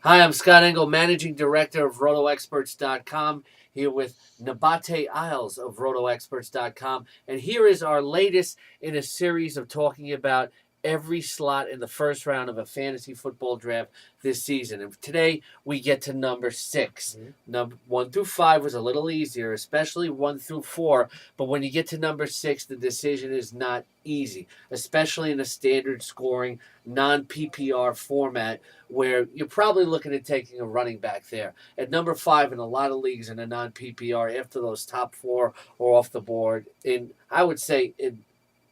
Hi, I'm Scott Engel, Managing Director of RotoExperts.com, here with Nabate Isles of RotoExperts.com. And here is our latest in a series of talking about every slot in the first round of a fantasy football draft this season. And today we get to number 6. Number 1 through 5 was a little easier, especially 1 through 4. But when you get to number 6, the decision is not easy, especially in a standard scoring, non PPR format where you're probably looking at taking a running back there. At number 5 in a lot of leagues in a non PPR, after those top 4 are off the board, I would say in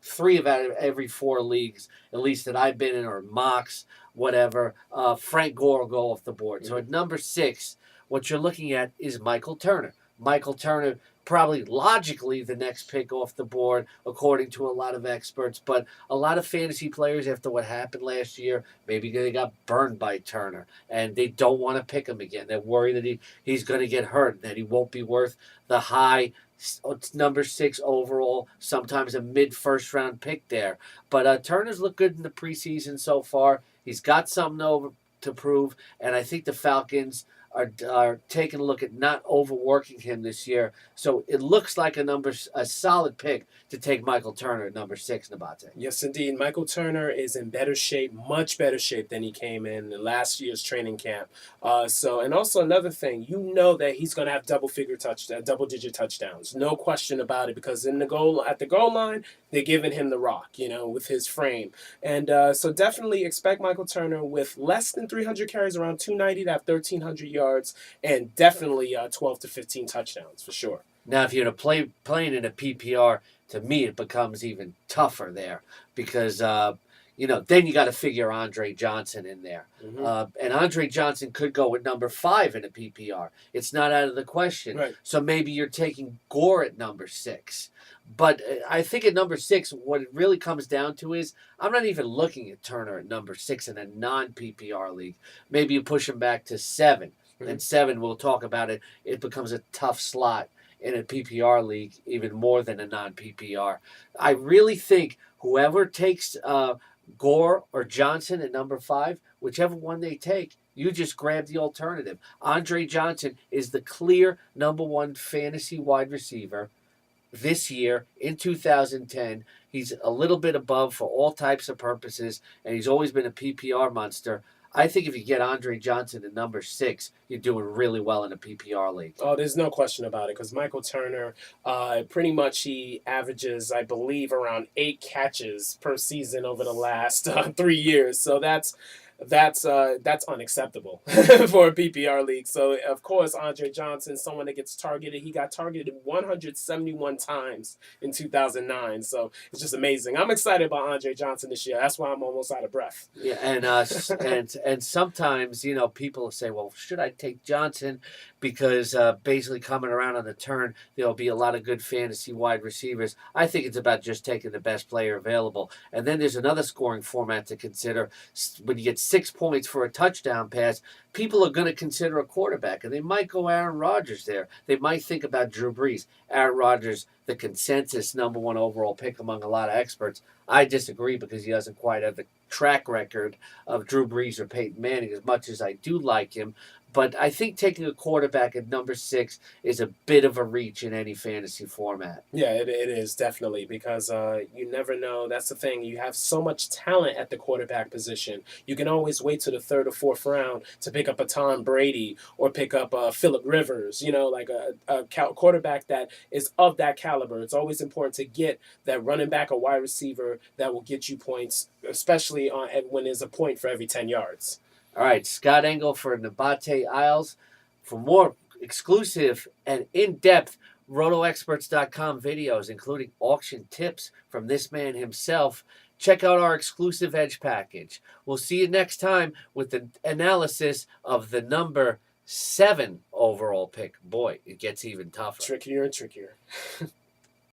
3 of out of every 4 leagues, at least that I've been in, or mocks, whatever, Frank Gore will go off the board. So at number 6, what you're looking at is Michael Turner. Michael Turner, probably logically the next pick off the board, according to a lot of experts. But a lot of fantasy players, after what happened last year, maybe they got burned by Turner and they don't want to pick him again. They're worried that he's going to get hurt, that he won't be worth the high number 6 overall, sometimes a mid-first round pick there. But Turner's looked good in the preseason so far. He's got something to prove, and I think the Falcons are taking a look at not overworking him this year. So it looks like a solid pick to take Michael Turner at number 6, Nabate. Yes, indeed. Michael Turner is in better shape, much better shape than he came in last year's training camp. And also another thing, you know that he's going to have double-digit touchdowns, no question about it. Because at the goal line, they're giving him the rock, with his frame, and so definitely expect Michael Turner with less than 300 carries, around 290 to have 1,300 yards, and definitely 12 to 15 touchdowns for sure. Now, if you're playing in a PPR, to me it becomes even tougher there because then you got to figure Andre Johnson in there, and Andre Johnson could go at number 5 in a PPR. It's not out of the question. Right. So maybe you're taking Gore at number 6. But I think at number 6, what it really comes down to is I'm not even looking at Turner at number 6 in a non PPR league. Maybe you push him back to 7, and 7, we'll talk about it. It becomes a tough slot in a PPR league, even more than a non-PPR. I really think whoever takes Gore or Johnson at number 5, whichever one they take, you just grab the alternative. Andre Johnson is the clear number 1 fantasy wide receiver this year in 2010. He's a little bit above for all types of purposes, and he's always been a PPR monster. I think if you get Andre Johnson at number 6, you're doing really well in a PPR league. Oh, there's no question about it, because Michael Turner, pretty much he averages, I believe, around 8 catches per season over the last 3 years. So that's unacceptable for a PPR league. So of course, Andre Johnson, someone that gets targeted, he got targeted 171 times in 2009. So it's just amazing. I'm excited about Andre Johnson this year. That's why I'm almost out of breath. Yeah, and sometimes people say, well, should I take Johnson because basically coming around on the turn there'll be a lot of good fantasy wide receivers. I think it's about just taking the best player available. And then there's another scoring format to consider. When you get 6 points for a touchdown pass, people are going to consider a quarterback, and they might go Aaron Rodgers there. They might think about Drew Brees. Aaron Rodgers, the consensus number 1 overall pick among a lot of experts. I disagree because he doesn't quite have the track record of Drew Brees or Peyton Manning, as much as I do like him. But I think taking a quarterback at number 6 is a bit of a reach in any fantasy format. Yeah, it is definitely, because you never know. That's the thing. You have so much talent at the quarterback position. You can always wait to the 3rd or 4th round to pick up a Tom Brady or pick up Phillip Rivers, like a quarterback that is of that caliber. It's always important to get that running back or wide receiver that will get you points, especially when there's a point for every 10 yards. All right, Scott Engel for Nabate Isles. For more exclusive and in-depth RotoExperts.com videos, including auction tips from this man himself, check out our exclusive Edge package. We'll see you next time with the analysis of the number 7 overall pick. Boy, it gets even tougher. Trickier and trickier.